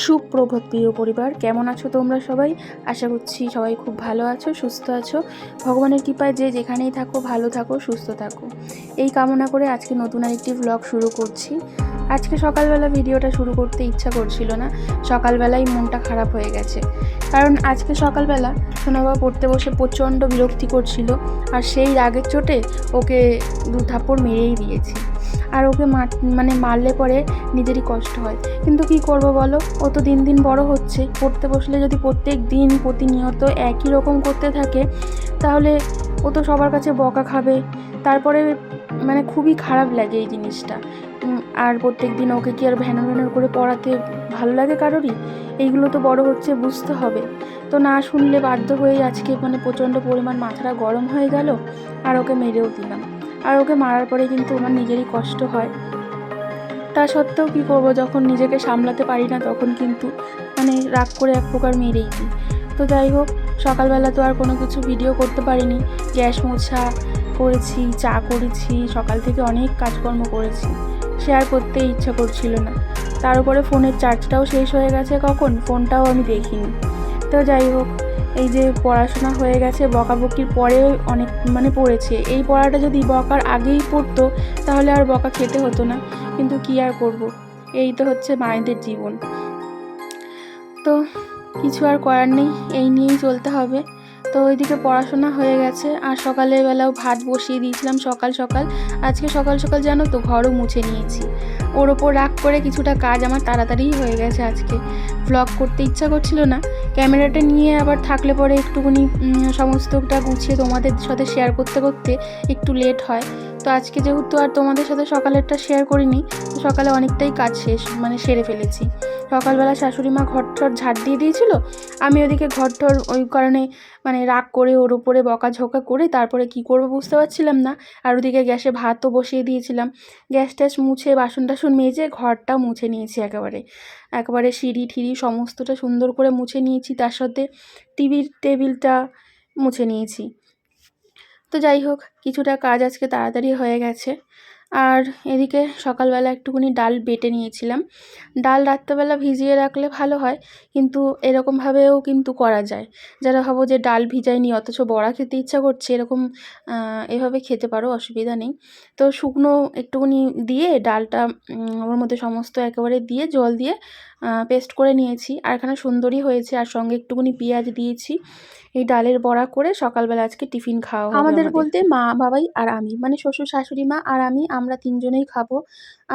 সুপ্রভাত প্রিয় পরিবার, কেমন আছো তোমরা সবাই? আশা করছি সবাই খুব ভালো আছো, সুস্থ আছো। ভগবানের কৃপায় যে যেখানেই থাকো ভালো থাকো, সুস্থ থাকো, এই কামনা করে আজকে নতুন আরেকটি ব্লগ শুরু করছি। আজকে সকালবেলা ভিডিওটা শুরু করতে ইচ্ছা করছিল না, সকালবেলাই মনটা খারাপ হয়ে গেছে। কারণ আজকে সকালবেলা সোনাবা পড়তে বসে প্রচণ্ড বিরক্তি করছিল, আর সেই রাগের চোটে ওকে 2 থাপ্পড় মেরেই দিয়েছি। আর ওকে মারলে পরে নিজেরই কষ্ট হয়, কিন্তু কি করব বলো, ও তো দিন দিন বড় হচ্ছে। পড়তে বসলে যদি প্রত্যেক দিন প্রতিনিয়ত একই রকম করতে থাকে, তাহলে ও তো সবার কাছে বকা খাবে। তারপরে খুবই খারাপ লাগে এই জিনিসটা। আর প্রত্যেক দিন ওকে কি আর ভ্যানর ভ্যানর করে পড়াতে ভালো লাগে কারোরই? এইগুলো তো বড় হচ্ছে, বুঝতে হবে। তো না শুনলে বাধ্য হয়ে আজকে প্রচণ্ড পরিমাণ মাথাটা গরম হয়ে গেল, আর ওকে মেরেও দিলাম। আর ওকে মারার পরে কিন্তু আমার নিজেরই কষ্ট হয়। তা সত্ত্বেও কী করবো, যখন নিজেকে সামলাতে পারি না তখন কিন্তু রাগ করে এক প্রকার মেরেই দিই। তো যাই হোক, সকালবেলা তো আর কোনো কিছু ভিডিও করতে পারিনি। গ্যাস মোছা করেছি, চা করেছি, সকাল থেকে অনেক কাজকর্ম করেছি, শেয়ার করতে ইচ্ছা করছিল না। তার উপরে ফোনের চার্জটাও শেষ হয়ে গেছে, কখন ফোনটাও আমি দেখিনি। তো যাই হোক, এই যে পড়াশোনা হয়ে গেছে, বকাবকির পরে অনেক পড়েছে। এই পড়াটা যদি বকার আগেই পড়তো তাহলে আর বকা খেতে হতো না, কিন্তু কি আর করব, এই তো হচ্ছে মায়েদের জীবন। তো কিছু আর করার নেই, এই নিয়েই চলতে হবে। তো ওইদিকে পড়াশোনা হয়ে গেছে, আর সকালের বেলাও ভাত বসিয়ে দিয়েছিলাম সকাল সকাল। আজকে সকাল সকাল জানো তো ঘরও মুছে নিয়েছি। ওর ওপর রাগ করে কিছুটা কাজ আমার তাড়াতাড়িই হয়ে গেছে। আজকে ভ্লগ করতে ইচ্ছা করছিল না, ক্যামেরাটা নিয়ে আবার থাকলে পরে একটুখানি সমস্তটা গুছিয়ে তোমাদের সাথে শেয়ার করতে করতে একটু লেট হয়। তো আজকে যেহেতু আর তোমাদের সাথে সকালেরটা শেয়ার করিনি, সকালে অনেকটাই কাজ শেষ সেরে ফেলেছি। সকালবেলা শাশুড়ি মা ঘর ঠর ঝাড় দিয়ে দিয়েছিল, আমি ওদিকে ঘর ঠর ওই কারণে রাগ করে ওর উপরে বকাঝকা করে তারপরে কি করব বুঝতে পারছিলাম না। আর ওদিকে গ্যাসে ভাতও বসিয়ে দিয়েছিলাম। গ্যাস ট্যাস মুছে বাসন টাসন মেজে ঘরটাও মুছে নিয়েছি, একেবারে সিঁড়ি ঠিড়ি সমস্তটা সুন্দর করে মুছে নিয়েছি, তার সাথে টিভির টেবিলটা মুছে নিয়েছি। তো যাই হোক, কিছুটা কাজ আজকে তাড়াতাড়ি হয়ে গেছে। আর এদিকে সকালবেলা একটুখানি ডাল বেটে নিয়েছিলাম। ডাল রাত্রেবেলা ভিজিয়ে রাখলে ভালো হয়, কিন্তু এরকমভাবেও কিন্তু করা যায়। যারা ভাবো যে ডাল ভিজাইনি অথচ বড়া খেতে ইচ্ছা করছে, এভাবে খেতে পারো, অসুবিধা নেই। তো শুকনো একটুখানি দিয়ে ডালটা ওর মধ্যে সমস্ত একেবারে দিয়ে জল দিয়ে পেস্ট করে নিয়েছি, আর এখানে সুন্দরই হয়েছে। আর সঙ্গে একটুখানি পেঁয়াজ দিয়েছি। এই ডালের বড়া করে সকালবেলা আজকে টিফিন খাওয়া হবে আমাদের। বলতে মা বাবাই আর আমি, শ্বশুর শাশুড়ি মা আর আমি, আমরা 3 জনেই খাবো।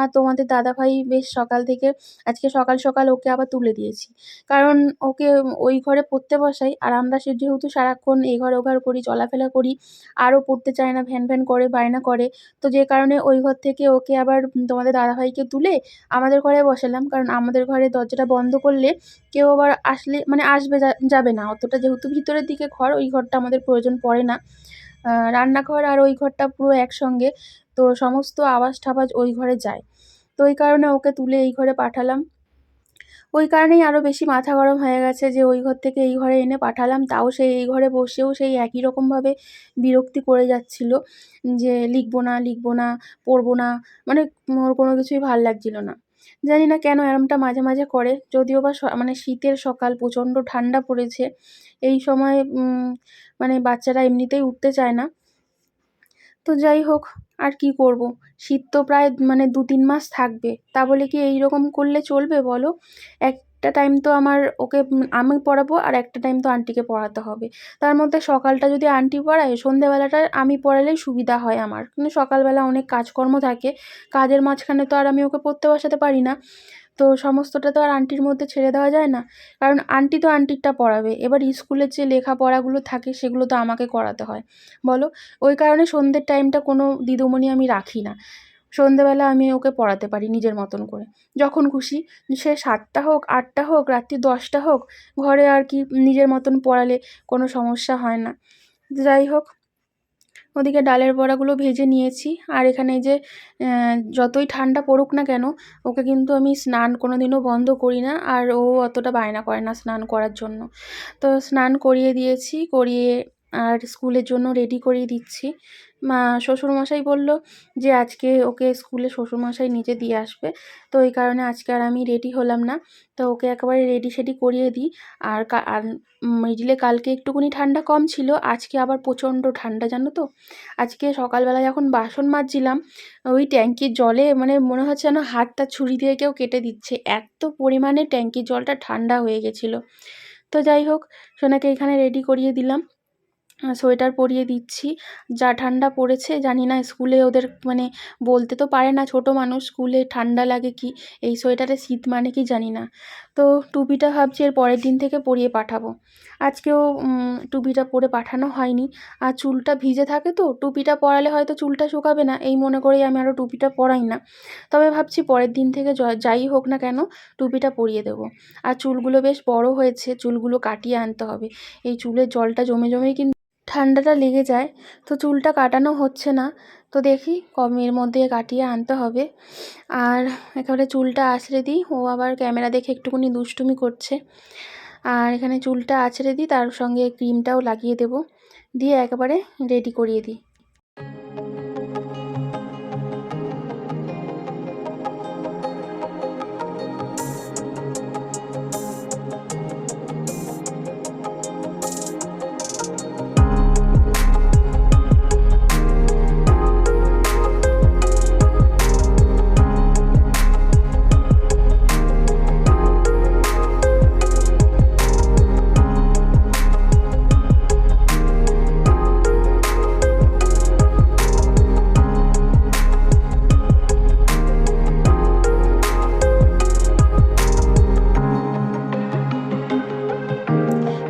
আর তোমাদের দাদাভাই বেশ সকাল থেকে আজকে সকাল সকাল ওকে আবার তুলে দিয়েছি, কারণ ওকে ওই ঘরে পড়তে বসাই, আর আমরা যেহেতু সারাক্ষণ এই ঘর ও ঘর করি, চলাফেরা করি, আরও পড়তে চায় না, ভ্যান ভ্যান করে বায়না করে। তো যে কারণে ওই ঘর থেকে ওকে আবার তোমাদের দাদাভাইকে তুলে আমাদের ঘরে বসালাম, কারণ আমাদের ঘরে দরজাটা বন্ধ করলে কেউ আবার আসলে আসবে যাবে না অতটা, যেহেতু ভিতরের দিকে ঘর, ওই ঘরটা আমাদের প্রয়োজন পড়ে না। রান্নাঘর আর ওই ঘরটা পুরো একসঙ্গে, তো সমস্ত আওয়াজ ঠাওয়াজ ওই ঘরে যায়। তো ওই কারণে ওকে তুলে এই ঘরে পাঠালাম। ওই কারণেই আরও বেশি মাথা গরম হয়ে গেছে যে ওই ঘর থেকে এই ঘরে এনে পাঠালাম, তাও সেই এই ঘরে বসেও সেই একই রকমভাবে বিরক্তি করে যাচ্ছিল যে লিখবো না, পড়বো না, ওর কোনো কিছুই ভাল লাগছিল না। জানি না কেন এরমটা মাঝে মাঝে করে, যদিও বা শীতের সকাল, প্রচণ্ড ঠান্ডা পড়েছে এই সময়, বাচ্চারা এমনিতেই উঠতে চায় না। তো যাই হোক, আর কি করব, শীত তো প্রায় 2-3 মাস থাকবে, তা বলে কি এই রকম করলে চলবে বলো? একটা টাইম তো ওকে আমি পড়াবো, আর একটা টাইম তো আন্টিকে পড়াতে হবে। তার মধ্যে সকালটা যদি আন্টি পড়ায়, সন্ধ্যেবেলাটা আমি পড়ালেই সুবিধা হয় আমার, কিন্তু সকালবেলা অনেক কাজকর্ম থাকে, কাজের মাঝখানে তো আর আমি ওকে পড়তে বসাতে পারি না। তো সমস্তটা তো আর আন্টির মধ্যে ছেড়ে দেওয়া যায় না, কারণ আন্টি তো আন্টিরটা পড়াবে, এবার স্কুলের যে লেখাপড়াগুলো থাকে সেগুলো তো আমাকে করাতে হয়, বলো? ওই কারণে সন্ধ্যের টাইমটা কোনো দিদিমণি আমি রাখি না। সন্ধ্যেবেলা আমি ওকে পড়াতে পারি নিজের মতন করে, যখন খুশি, সে 7টা হোক, 8টা হোক, রাত্রি 10টা হোক, ঘরে আর কি নিজের মতন পড়ালে কোনো সমস্যা হয় না। যাই হোক, ওদিকে ডালের বড়াগুলো ভেজে নিয়েছি, আর এখানে এই যে যতই ঠান্ডা পড়ুক না কেন, ওকে কিন্তু আমি স্নান কোনো দিনও বন্ধ করি না, আর ও অতটা বায়না করে না স্নান করার জন্য। তো স্নান করিয়ে দিয়েছি, আর স্কুলের জন্য রেডি করিয়ে দিচ্ছি। শ্বশুরমশাই বলল যে আজকে ওকে স্কুলে শ্বশুরমশাই নিজে দিয়ে আসবে, তো এই কারণে আজকে আর আমি রেডি হলাম না। তো ওকে একেবারে রেডি সেডি করিয়ে দিই। আর মিডিলে কালকে একটুখানি ঠান্ডা কম ছিল, আজকে আবার প্রচণ্ড ঠান্ডা, জানো তো। আজকে সকালবেলা যখন বাসন মাজছিলাম, ওই ট্যাঙ্কির জলে মানে মনে হচ্ছে যেন হাতটা ছুরি দিয়ে কেউ কেটে দিচ্ছে, এত পরিমাণে ট্যাঙ্কির জলটা ঠান্ডা হয়ে গেছিলো। তো যাই হোক, সোনাকে এখানে রেডি করিয়ে দিলাম, সোয়েটার পরিয়ে দিচ্ছি। যা ঠান্ডা পড়েছে জানি না, স্কুলে ওদের মানে বলতে তো পারে না, ছোট মানুষ, স্কুলে ঠান্ডা লাগে কি, এই সোয়েটারে শীত মানে কি জানি না। তো টুপিটা ভাবছি এর পরের দিন থেকে পরিয়ে পাঠাবো। আজকেও টুপিটা পরে পাঠানো হয়নি, আর চুলটা ভিজে থাকে তো, টুপিটা পরালে হয়তো চুলটা শুকাবে না, এই মনে করেই আমি আরও টুপিটা পরাই না। তবে ভাবছি পরের দিন থেকে যাই হোক না কেন টুপিটা পরিয়ে দেবো। আর চুলগুলো বেশ বড় হয়েছে, চুলগুলো কাটিয়ে আনতে হবে, এই চুলের জলটা জমে জমেই কিন্তু ঠান্ডাটা লেগে যায়। তো চুলটা কাটানো হচ্ছে না, তো দেখি কমের মধ্যে কাটিয়ে আনতে হবে। আর একেবারে চুলটা আঁচড়ে দিই, ও আবার ক্যামেরা দেখে একটুখানি দুষ্টুমি করছে। আর এখানে চুলটা আঁচড়ে দিই, তার সঙ্গে ক্রিমটাও লাগিয়ে দেব, দিয়ে একেবারে রেডি করিয়ে দিই।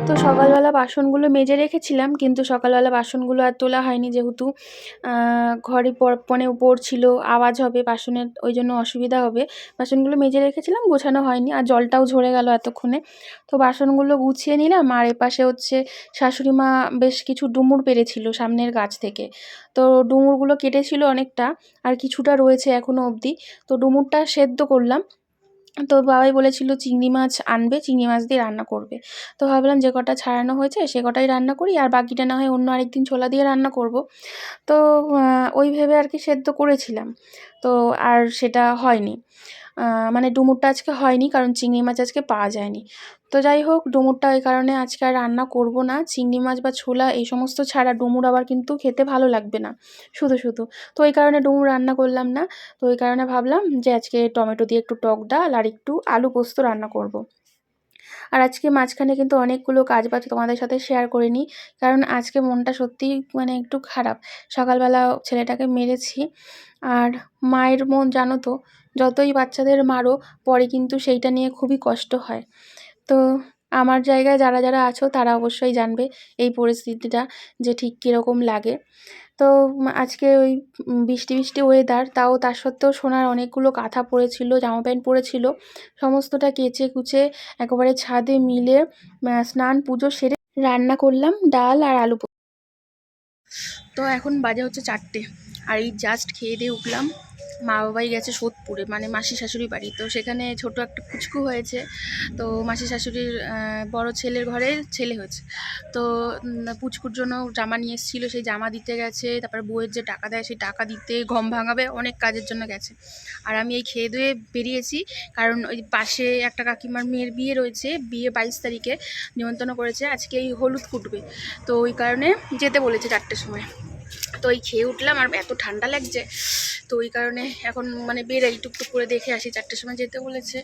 তো সকালবেলা বাসনগুলো মেজে রেখেছিলাম, কিন্তু সকালবেলা বাসনগুলো আর তোলা হয়নি, যেহেতু ঘরে মানে পড়ছিল, আওয়াজ হবে বাসনের, ওই জন্য অসুবিধা হবে। বাসনগুলো মেজে রেখেছিলাম, গোছানো হয়নি, আর জলটাও ঝরে গেল এতক্ষণে। তো বাসনগুলো গুছিয়ে নিলাম। আর এপাশে হচ্ছে শাশুড়ি মা বেশ কিছু ডুমুর পেড়েছিল সামনের গাছ থেকে, তো ডুমুরগুলো কেটেছিল অনেকটা, আর কিছুটা রয়েছে এখনও অবধি। তো ডুমুরটা সেদ্ধ করলাম। তো বাবাই বলেছিল চিংড়ি মাছ আনবে, চিংড়ি মাছ দিয়ে রান্না করবে। তো ভাবলাম যে কটা ছাড়ানো হয়েছে সে কটাই রান্না করি, আর বাকিটা না হয় অন্য আরেকদিন ছোলা দিয়ে রান্না করব। তো ওই ভেবে আর কি সেদ্ধ করেছিলাম, তো আর সেটা হয়নি। মানে ডুমুরটা আজকে হয়নি, কারণ চিংড়ি মাছ আজকে পাওয়া যায়নি। তো যাই হোক, ডুমুরটা এই কারণে আজকে আর রান্না করব না। চিংড়ি মাছ বা ছোলা এই সমস্ত ছাড়া ডুমুর আবার কিন্তু খেতে ভালো লাগবে না শুধু শুধু। তো ওই কারণে ডুমুর রান্না করলাম না। তো ওই কারণে ভাবলাম যে আজকে টমেটো দিয়ে একটু টক ডাল আর একটু আলু পোস্ত রান্না করব। আর আজকে মাঝখানে কিন্তু অনেকগুলো কাজ বাজ তোমাদের সাথে শেয়ার করে নিই, কারণ আজকে মনটা সত্যিই মানে একটু খারাপ। সকালবেলা ছেলেটাকে মেরেছি, আর মায়ের মন জানো তো, যতই বাচ্চাদের মারো পরে কিন্তু সেইটা নিয়ে খুবই কষ্ট হয়। তো আমার জায়গায় যারা যারা আছো তারা অবশ্যই জানবে এই পরিস্থিতিটা যে ঠিক কীরকম লাগে। তো আজকে ওই বৃষ্টি বৃষ্টি ওয়েদার, তাও তার সত্ত্বেও সোনার অনেকগুলো কাঁথা পড়েছিল, জামা প্যান্ট পড়েছিল, সমস্তটা কেচে কুচে একেবারে ছাদে মিলে স্নান পুজো সেরে রান্না করলাম ডাল আর আলু। তো এখন বাজে হচ্ছে 4টে, আর এই জাস্ট খেয়ে দিয়ে উঠলাম। মা বাবাই গেছে সোদপুরে, মানে মাসি শাশুড়ি বাড়ি, তো সেখানে ছোট একটা পুচকু হয়েছে। তো মাসি শাশুড়ির বড় ছেলের ঘরে ছেলে হয়েছে, তো পুচকুর জন্য জামা নিয়ে এসেছিলো, সেই জামা দিতে গেছে, তারপর বউয়ের যে টাকা দেয় সেই টাকা দিতে, গম ভাঙাবে, অনেক কাজের জন্য গেছে। আর আমি এই খেয়ে দিয়ে বেরিয়েছি, কারণ ওই পাশে একটা কাকিমার মেয়ের বিয়ে রয়েছে, বিয়ে 22 তারিখে নিমন্ত্রণ করেছে, আজকে এই হলুদ ফুটবে, তো ওই কারণে যেতে বলেছে 4টের সময়। তো এই খেয়ে উঠলাম, আর এত ঠান্ডা লাগছে, তো ওই কারণে এখন মানে বেরাই, টুকটুক করে দেখে আসি, 4টের সময় যেতে বলেছে,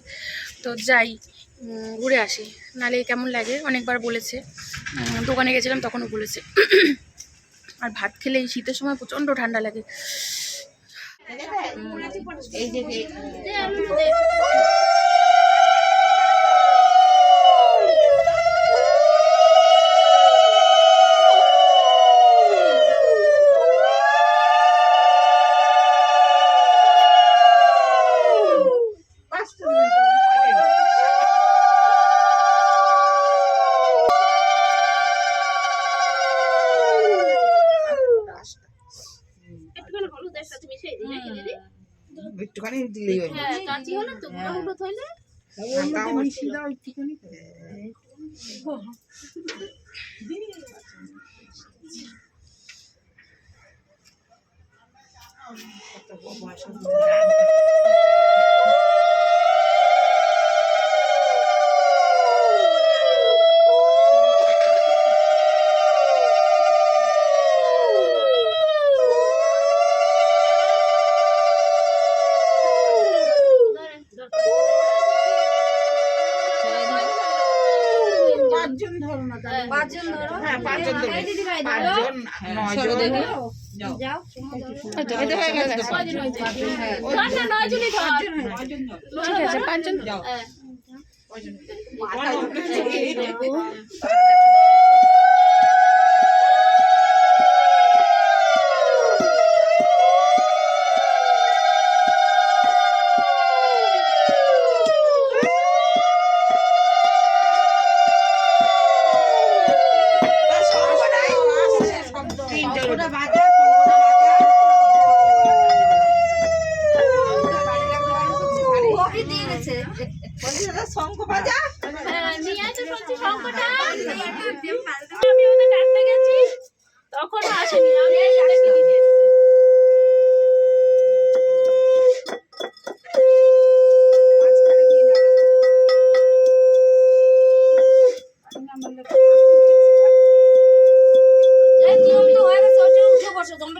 তো যাই ঘুরে আসি, নাহলে কেমন লাগে, অনেকবার বলেছে। দোকানে গেছিলাম তখনও বলেছে। আর ভাত খেলে এই শীতের সময় প্রচণ্ড ঠান্ডা লাগে। এই যে একটুখানি দিলেই হয়, কাঁচি হলো তো গুঁড়ো থইলে মিশিয়ে দাও একটুখানি। শঙ্খ বাজা নিয়ে আছে শুনছি শঙ্খটা আমি ওদের ডাকতে গেছি তখন আসেনি আমি ডাকতে দিতে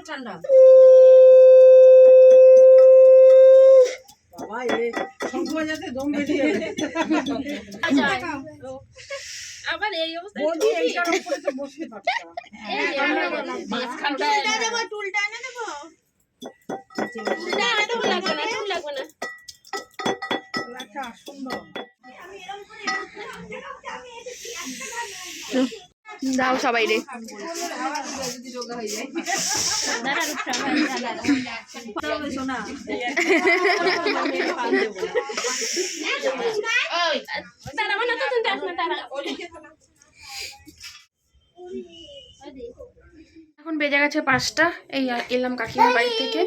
ঠান্ডা বাবা এ শঙ্খ বাজাতে দম বেরিয়ে আবার এই অবস্থায় বলছি এইটার উপরে তো বসে থাকতে মাঝখানটা দেব টুলটা এনে দেব টুলটা এনে দেব লাগবে না টুল লাগবে না একটা সুন্দর দাও সবাই রে তারা মানে তো তুমি আসবে তারা এখন বেজে গেছে 5টা। এই এলাম কাকিমার বাড়ি থেকে,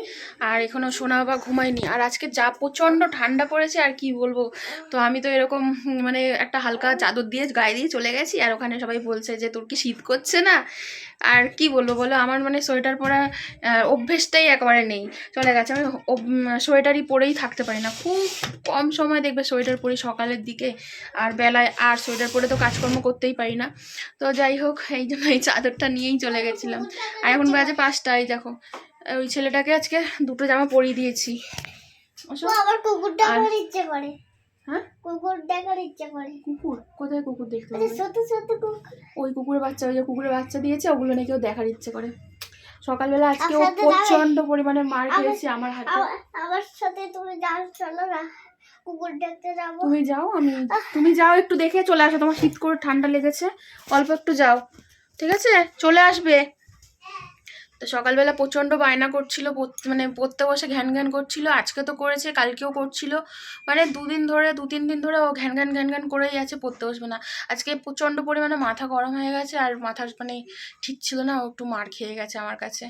আর এখনো সোনা বাবা ঘুমায়নি। আর আজকে যা প্রচণ্ড ঠান্ডা পড়েছে আর কি বলবো। তো আমি তো এরকম মানে একটা হালকা চাদর দিয়ে গায়ে দিয়ে চলে গেছি, আর ওখানে সবাই বলছে যে তোর কি শীত করছে না। আর কি বলবো বলো, আমার মানে সোয়েটার পরা অভ্যেসটাই একেবারে নেই, চলে গেছে। আমি সোয়েটারই পরেই থাকতে পারি না, খুব কম সময় দেখবে সোয়েটার পরি সকালের দিকে, আর বেলায় আর সোয়েটার পরে তো কাজকর্ম করতেই পারি না। তো যাই হোক, এই জন্য এই চাদরটা নিয়েই চলে গেছিলাম। আর এখন বাজে 5টায়, দেখো ওই ছেলেটাকে আজকে 2টো জামা পরিয়ে দিয়েছি। আবার কুকুর দেখার ইচ্ছে করে। হ্যাঁ, কুকুর দেখার ইচ্ছে করে। কুকুর কোথায়? কুকুর দেখতে আরে পাবে? সত্যি সত্যি কুকুর। ওই কুকুরের বাচ্চা, ওই যে কুকুরের বাচ্চা দিয়েছে, ওগুলো নাকি ও দেখার ইচ্ছে করে। সকালবেলা আজকে ও সাথে প্রচন্ড পরিমাণে মার খেয়েছে আমার হাতে। আমার সাথে তুমি যাও, চলো না কুকুর দেখতে যাবো। তুমি যাও, একটু দেখে চলে আসো। তোমার শীত করে ঠান্ডা লেগেছে, অল্প একটু যাও, ঠিক আছে? চলে আসবে। তো সকালবেলা প্রচণ্ড বায়না করছিল, মানে পড়তে বসে ঘ্যান ঘ্যান করছিল। আজকে তো করেছে, কালকেও করছিল, মানে 2-3 দিন ধরে ও ঘ্যান ঘ্যান ঘ্যান ঘ্যান করেই আছে, পড়তে বসবে না। আজকে প্রচণ্ড পরিমাণে মাথা গরম হয়ে গেছে, আর মাথার মানে ঠিক ছিল না, ও একটু মার খেয়ে গেছে আমার কাছে।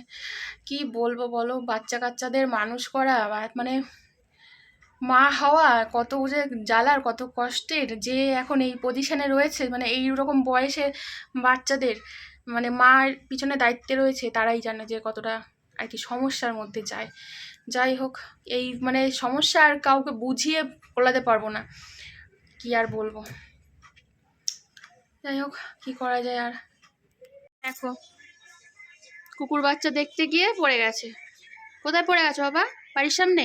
কি বলবো বলো, বাচ্চা কাচ্চাদের মানুষ করা মানে মা হওয়া কত যে জ্বালার, কত কষ্টের। যে এখন এই পজিশনে রয়েছে, মানে এই রকম বয়সে বাচ্চাদের মানে মার পিছনে দায়িত্বে রয়েছে, তারাই জানে যে কতটা আর কি সমস্যার মধ্যে যায়। যাই হোক, এই মানে সমস্যা আর কাউকে বুঝিয়ে বলাতে পারবো না, কি আর বলবো। যাই হোক, কি করা যায় আর। দেখো, কুকুর বাচ্চা দেখতে গিয়ে পড়ে গেছে। কোথায় পড়ে গেছে বাবা? বাড়ির সামনে।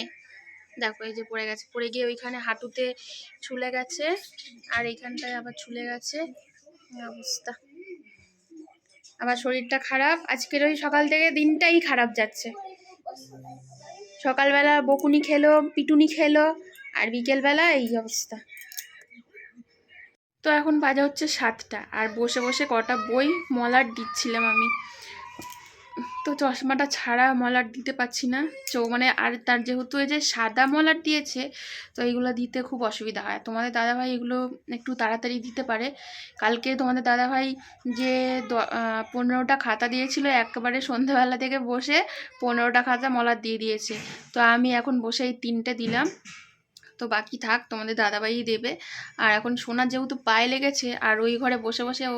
দেখো এই যে পড়ে গেছে, পড়ে গিয়ে ওইখানে হাঁটুতে ছুলে গেছে, আর এইখানটায় আবার ছুলে গেছে। অবস্থা, আবার শরীরটা খারাপ। আজকের ওই সকাল থেকে দিনটাই খারাপ যাচ্ছে। সকালবেলা বকুনি খেলো, পিটুনি খেলো, আর বিকেলবেলা এই অবস্থা। তো এখন বাজে হচ্ছে 7টা, আর বসে বসে কটা বই মলাট দিচ্ছিলাম আমি। তো চশমাটা ছাড়া মলাট দিতে পারছি না, মানে আর তার যেহেতু এই যে সাদা মলাট দিয়েছে, তো এইগুলো দিতে খুব অসুবিধা হয়। তোমাদের দাদাভাই এগুলো একটু তাড়াতাড়ি দিতে পারে। কালকে তোমাদের দাদাভাই যে 15টা খাতা দিয়েছিল, একেবারে সন্ধ্যাবেলা থেকে বসে 15টা খাতা মলাট দিয়ে দিয়েছে। তো আমি এখন বসে এই 3টে দিলাম। তো বাকি থাক, তোমাদের দাদাভাই দেবে। আর এখন সোনার যেহেতু পায়ে লেগেছে, আর ওই ঘরে বসে বসে ও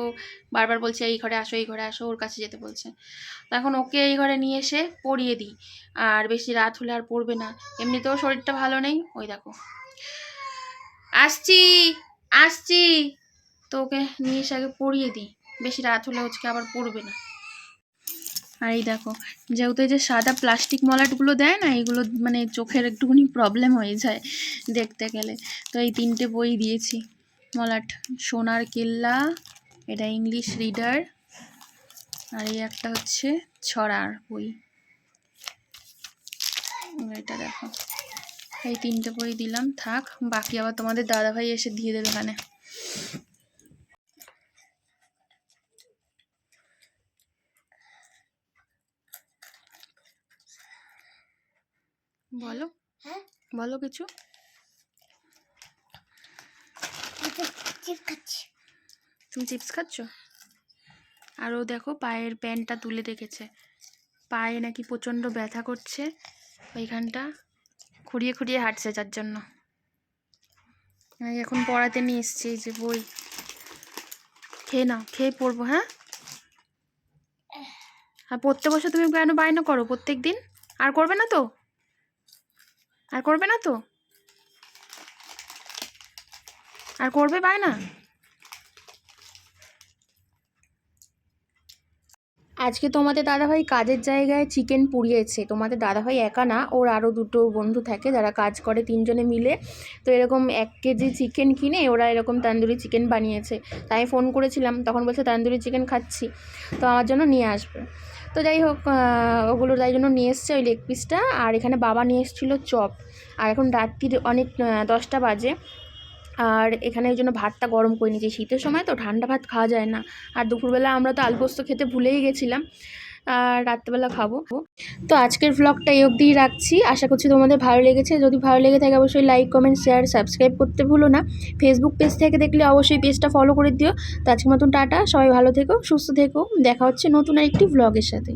বারবার বলছে এই ঘরে আসো, এই ঘরে আসো, ওর কাছে যেতে বলছে। তো এখন ওকে এই ঘরে নিয়ে এসে পরিয়ে দিই, আর বেশি রাত হলে আর পড়বে না। এমনিতেও শরীরটা ভালো নেই, ওই দেখো আসছি আসছি। তো ওকে নিয়ে এসে আগে পরিয়ে দিই, বেশি রাত হলে হচ্ছে আবার পড়বে না। আর এই দেখো, যেহেতু এই যে সাদা প্লাস্টিক মলাটগুলো দেয় না, এগুলো মানে চোখের একটুখানি প্রবলেম হয়ে যায় দেখতে গেলে। তো এই 3টে বই দিয়েছি মলাট, সোনার কেল্লা, এটা ইংলিশ রিডার, আর এই একটা হচ্ছে ছড়ার বই। এটা দেখো, এই 3টে বই দিলাম, থাক। বাকি আবার তোমাদের দাদাভাই এসে দিয়ে দেবে এখানে। বলো, হ্যাঁ বলো কিছু। চিপ খাচ্ছি। তুমি চিপস খাচ্ছ? আরও দেখো পায়ের প্যান্টটা তুলে রেখেছে, পায়ে নাকি প্রচণ্ড ব্যথা করছে, ওইখানটা খুঁড়িয়ে খুঁড়িয়ে হাঁটছে, যার জন্য আমি এখন পড়াতে নিয়ে এসছি। এই যে বই, খেয়ে নাও, খেয়ে পড়বো। হ্যাঁ, আর পড়তে বসে তুমি কেন বায়না করো প্রত্যেক দিন? আর করবে না তো? আর করবে না তো? আর করবে বায়না? আজকে তোমাদের দাদাভাই কাজের জায়গায় চিকেন পুড়িয়েছে। তোমাদের দাদাভাই একা না, ওর আরও 2টো বন্ধু থাকে যারা কাজ করে, 3জনে মিলে। তো এরকম 1 কেজি চিকেন কিনে ওরা এরকম তান্দুরি চিকেন বানিয়েছে। তাই ফোন করেছিলাম, তখন বলছে তান্দুরি চিকেন খাচ্ছি, তো আমার জন্য নিয়ে আসবে। তো যাই হোক, ওগুলো তাই জন্য নিয়ে এসছে ওই লেগ পিসটা। আর এখানে বাবা নিয়ে এসেছিলো চপ। আর এখন রাত্রির অনেক 10টা বাজে, আর এখানে ওই জন্য ভাতটা গরম করে নিয়েছি। শীতের সময় তো ঠান্ডা ভাত খাওয়া যায় না। আর দুপুরবেলা আমরা তো আলু পোস্ত খেতে ভুলেই গেছিলাম, আর রাত্রেবেলা খাবো। তো আজকের ভ্লগটা এই অবধিই রাখছি। আশা করছি তোমাদের ভালো লেগেছে। যদি ভালো লেগে থাকে অবশ্যই লাইক, কমেন্ট, শেয়ার, সাবস্ক্রাইব করতে ভুলো না। ফেসবুক পেজ থেকে দেখলে অবশ্যই পেজটা ফলো করে দিও। তো আজকের মতন টাটা, সবাই ভালো থেকো, সুস্থ থেকো। দেখা হচ্ছে নতুন আরেকটি ভ্লগের সাথে।